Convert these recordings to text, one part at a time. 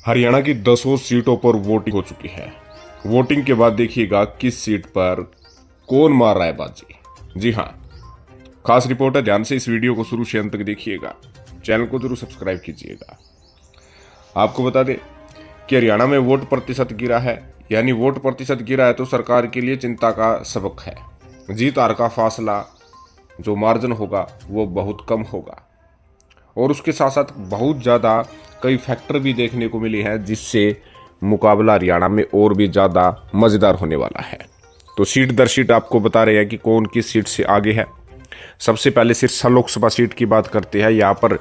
हरियाणा की 10 सीटों पर वोटिंग हो चुकी है। वोटिंग के बाद देखिएगा किस सीट पर कौन मार रहा है बाजी। जी हाँ, खास रिपोर्ट है, ध्यान से इस वीडियो को शुरू से अंत तक देखिएगा। चैनल को जरूर सब्सक्राइब कीजिएगा। आपको बता दें कि हरियाणा में वोट प्रतिशत गिरा है, यानी वोट प्रतिशत गिरा है तो सरकार के लिए चिंता का सबक है। जीत हार का फासला जो मार्जिन होगा वो बहुत कम होगा, और उसके साथ साथ बहुत ज़्यादा कई फैक्टर भी देखने को मिले हैं जिससे मुकाबला हरियाणा में और भी ज़्यादा मज़ेदार होने वाला है। तो सीट दर सीट आपको बता रहे हैं कि कौन किस सीट से आगे है। सबसे पहले सिरसा लोकसभा सीट की बात करते हैं। यहाँ पर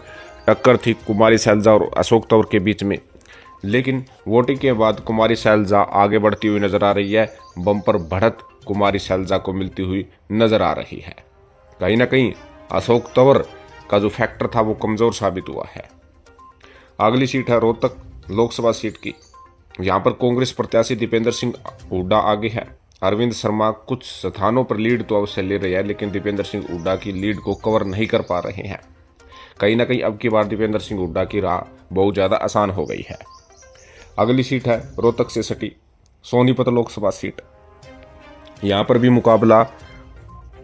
टक्कर थी कुमारी सैलजा और अशोक तंवर के बीच में, लेकिन वोटिंग के बाद कुमारी सैलजा आगे बढ़ती हुई नजर आ रही है। बम्पर बढ़त कुमारी सैलजा को मिलती हुई नजर आ रही है। कहीं ना कहीं अशोक तंवर का जो फैक्टर था वो कमज़ोर साबित हुआ है। अगली सीट है रोहतक लोकसभा सीट की। यहाँ पर कांग्रेस प्रत्याशी दीपेंद्र सिंह हुड्डा आगे है। अरविंद शर्मा कुछ स्थानों पर लीड तो अवश्य ले रहे हैं, लेकिन दीपेंद्र सिंह हुड्डा की लीड को कवर नहीं कर पा रहे हैं। कहीं ना कहीं अब की बार दीपेंद्र सिंह हुड्डा की राह बहुत ज़्यादा आसान हो गई है। अगली सीट है रोहतक से सटी सोनीपत लोकसभा सीट। यहाँ पर भी मुकाबला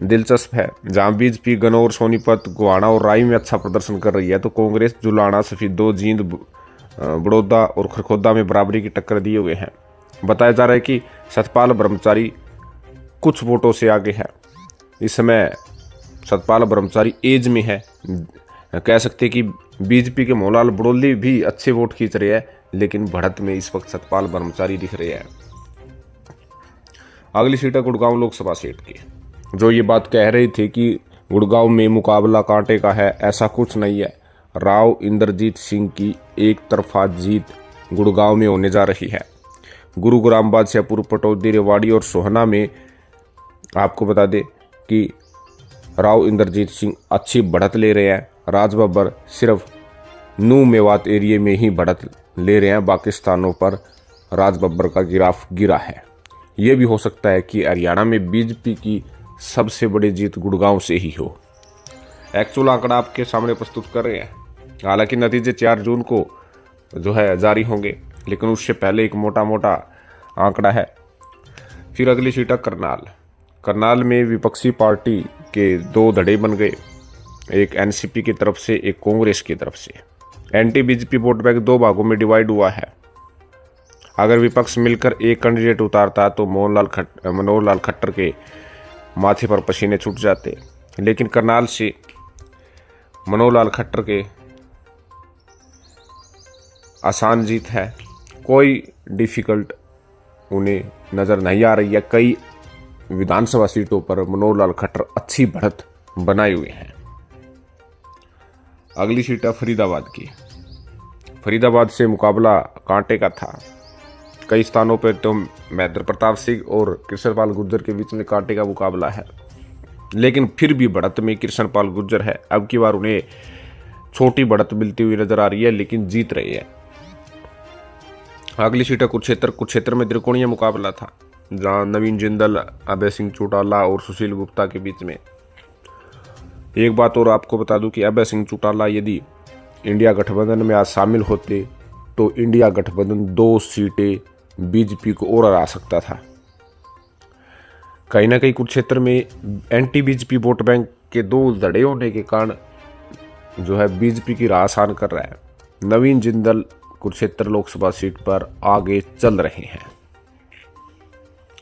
दिलचस्प है, जहां बीजेपी गनौर, सोनीपत, गोहाना और राई में अच्छा प्रदर्शन कर रही है, तो कांग्रेस जुलाना, सफीदो, जींद, बड़ौदा और खरखोदा में बराबरी की टक्कर दिए हुए हैं। बताया जा रहा है कि सतपाल ब्रह्मचारी कुछ वोटों से आगे है। इस समय सतपाल ब्रह्मचारी एज में है, कह सकते कि बीजेपी के मोहनलाल बड़ौली भी अच्छे वोट खींच रहे हैं, लेकिन बढ़त में इस वक्त सतपाल ब्रह्मचारी दिख रहे हैं। अगली सीट है गुड़गांव लोकसभा सीट की। जो ये बात कह रहे थे कि गुड़गांव में मुकाबला कांटे का है, ऐसा कुछ नहीं है। राव इंद्रजीत सिंह की एक तरफा जीत गुड़गांव में होने जा रही है। गुरुग्राम, बादशाहपुर, पटौदी, रेवाड़ी और सोहना में आपको बता दें कि राव इंद्रजीत सिंह अच्छी बढ़त ले रहे हैं। राजबब्बर सिर्फ नू मेवात एरिया में ही बढ़त ले रहे हैं, बाकी स्थानों पर राजबब्बर का गिराफ गिरा है। ये भी हो सकता है कि हरियाणा में बीजेपी की सबसे बड़ी जीत गुड़गांव से ही हो। एक्चुअल आंकड़ा आपके सामने प्रस्तुत कर रहे हैं। हालांकि नतीजे 4 जून को जो है जारी होंगे, लेकिन उससे पहले एक मोटा मोटा आंकड़ा है। फिर अगली सीट है करनाल। करनाल में विपक्षी पार्टी के 2 धड़े बन गए, एक एनसीपी की तरफ से, एक कांग्रेस की तरफ से। एंटी बीजेपी वोट बैंक 2 भागों में डिवाइड हुआ है। अगर विपक्ष मिलकर एक कैंडिडेट उतारता तो मनोहर लाल खट्टर के माथे पर पसीने छूट जाते, लेकिन करनाल से मनोहर लाल खट्टर के आसान जीत है। कोई डिफिकल्ट उन्हें नज़र नहीं आ रही है। कई विधानसभा सीटों पर मनोहर लाल खट्टर अच्छी बढ़त बनाए हुए हैं। अगली सीट है फरीदाबाद की। फरीदाबाद से मुकाबला कांटे का था। कई स्थानों पर तो महेंद्र प्रताप सिंह और कृष्णपाल गुर्जर के बीच में कांटे का मुकाबला है, लेकिन फिर भी बढ़त में कृष्णपाल गुर्जर है। अब की बार उन्हें छोटी बढ़त मिलती हुई नजर आ रही है, लेकिन जीत रहे हैं। अगली सीट है कुरुक्षेत्र। कुरुक्षेत्र में त्रिकोणीय मुकाबला था, जहां नवीन जिंदल, अभय सिंह चौटाला और सुशील गुप्ता के बीच में। एक बात और आपको बता दूं कि अभय सिंह चौटाला यदि इंडिया गठबंधन में आज शामिल होते तो इंडिया गठबंधन 2 सीटें बीजेपी को और हरा सकता था। कहीं ना कहीं कुरुक्षेत्र में एंटी बीजेपी वोट बैंक के 2 धड़े होने के कारण जो है बीजेपी की राह आसान कर रहा है। नवीन जिंदल कुरुक्षेत्र लोकसभा सीट पर आगे चल रहे हैं।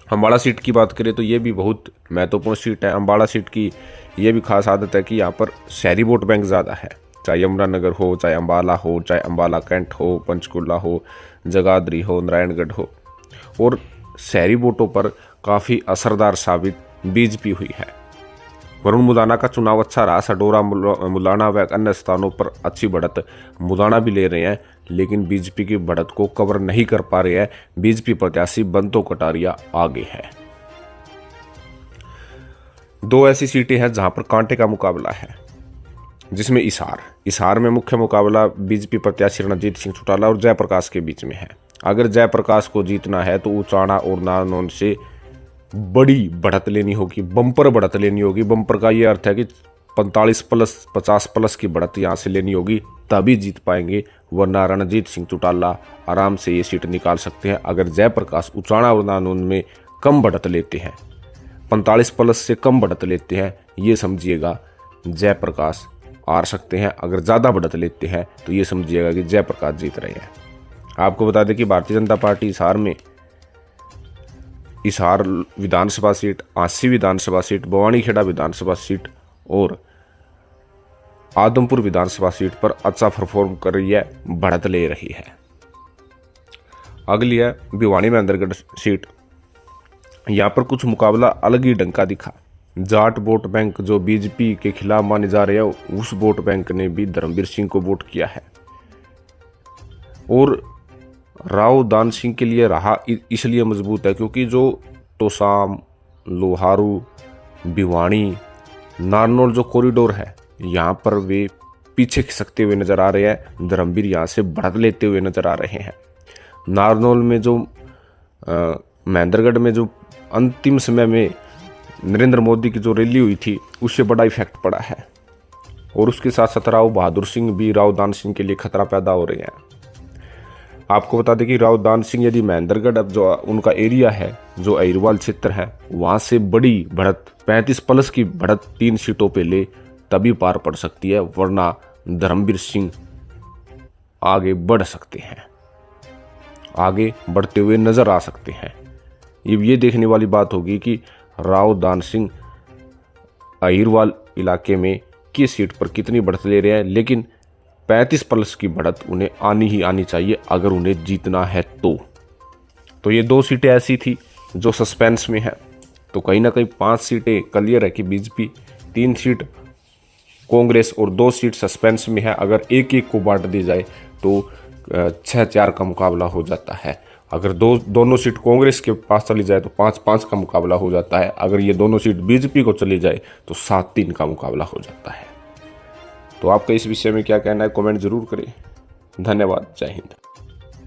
अम्बाड़ा सीट की बात करें तो ये भी बहुत महत्वपूर्ण सीट है। अम्बाड़ा सीट की ये भी खास आदत है कि यहाँ पर शहरी वोट बैंक ज़्यादा है, चाहे यमुनानगर हो, चाहे अम्बाला हो, चाहे अम्बाला कैंट हो, पंचकुला हो, जगाधरी हो, नारायणगढ़ हो, और शहरी वोटों पर काफ़ी असरदार साबित बीजेपी हुई है। वरुण मुदाना का चुनाव अच्छा रहा। सडोरा, मुलाना व अन्य स्थानों पर अच्छी बढ़त मुदाना भी ले रहे हैं, लेकिन बीजेपी की बढ़त को कवर नहीं कर पा रहे हैं। बीजेपी प्रत्याशी बंतो कटारिया आगे है। 2 ऐसी सीटें हैं जहां पर कांटे का मुकाबला है, जिसमें इसार में मुख्य मुकाबला बीजेपी प्रत्याशी रणजीत सिंह चौटाला और जयप्रकाश के बीच में है। अगर जयप्रकाश को जीतना है तो उचाना और नारनौल से बड़ी बढ़त लेनी होगी, बम्पर बढ़त लेनी होगी। बम्पर का ये अर्थ है कि 45 प्लस 50 प्लस की बढ़त यहाँ से लेनी होगी, तभी जीत पाएंगे, वरना रणजीत सिंह चौटाला आराम से ये सीट निकाल सकते हैं। अगर जयप्रकाश उचाणा और नानौन में कम बढ़त लेते हैं, 45+ से कम बढ़त लेते हैं, ये समझिएगा जयप्रकाश हार सकते हैं। अगर ज़्यादा बढ़त लेते हैं तो ये समझिएगा कि जयप्रकाश जीत रहे हैं। आपको बता दें कि भारतीय जनता पार्टी हिसार विधानसभा सीट, आंसी विधानसभा सीट, बवानीखेड़ा विधानसभा सीट और आदमपुर विधानसभा सीट पर अच्छा परफॉर्म कर रही है, बढ़त ले रही है। अगली है भिवानी महेंद्रगढ़ सीट। यहाँ पर कुछ मुकाबला अलग ही ढंग का दिखा। जाट वोट बैंक जो बीजेपी के खिलाफ माने जा रहे हैं, उस वोट बैंक ने भी धर्मवीर सिंह को वोट किया है। और राव दान सिंह के लिए रहा इसलिए मजबूत है क्योंकि जो तोसाम, लोहारू, भिवानी, नारनौल जो कॉरिडोर है, यहाँ पर वे पीछे खिसकते हुए नजर आ रहे हैं। धर्मवीर यहाँ से बढ़त लेते हुए नजर आ रहे हैं। नारनौल में जो महेंद्रगढ़ में जो अंतिम समय में नरेंद्र मोदी की जो रैली हुई थी, उससे बड़ा इफेक्ट पड़ा है। और उसके साथ साथ राव बहादुर सिंह भी राव दान सिंह के लिए खतरा पैदा हो रहे हैं। आपको बता दें कि राव दान सिंह यदि महेंद्रगढ़ अब जो उनका एरिया है, जो अहिरवाल क्षेत्र है, वहाँ से बड़ी बढ़त 35+ की बढ़त 3 सीटों पे ले तभी पार पड़ सकती है, वरना धर्मवीर सिंह आगे बढ़ सकते हैं, आगे बढ़ते हुए नजर आ सकते हैं। ये देखने वाली बात होगी कि राव दान सिंह अहिरवाल इलाके में किस सीट पर कितनी बढ़त ले रहे हैं, लेकिन 35+ की बढ़त उन्हें आनी ही आनी चाहिए अगर उन्हें जीतना है तो ये 2 सीटें ऐसी थी जो सस्पेंस में है। तो कहीं ना कहीं 5 सीटें क्लियर है कि बीजेपी, 3 सीट कांग्रेस और 2 सीट सस्पेंस में है। अगर एक एक को बांट दी जाए तो 6-4 का मुकाबला हो जाता है। अगर दोनों सीट कांग्रेस के पास चली जाए तो 5-5 का मुकाबला हो जाता है। अगर ये दोनों सीट बीजेपी को चली जाए तो 7-3 का मुकाबला हो जाता है। तो आपका इस विषय में क्या कहना है, कमेंट जरूर करें। धन्यवाद। जय हिंद।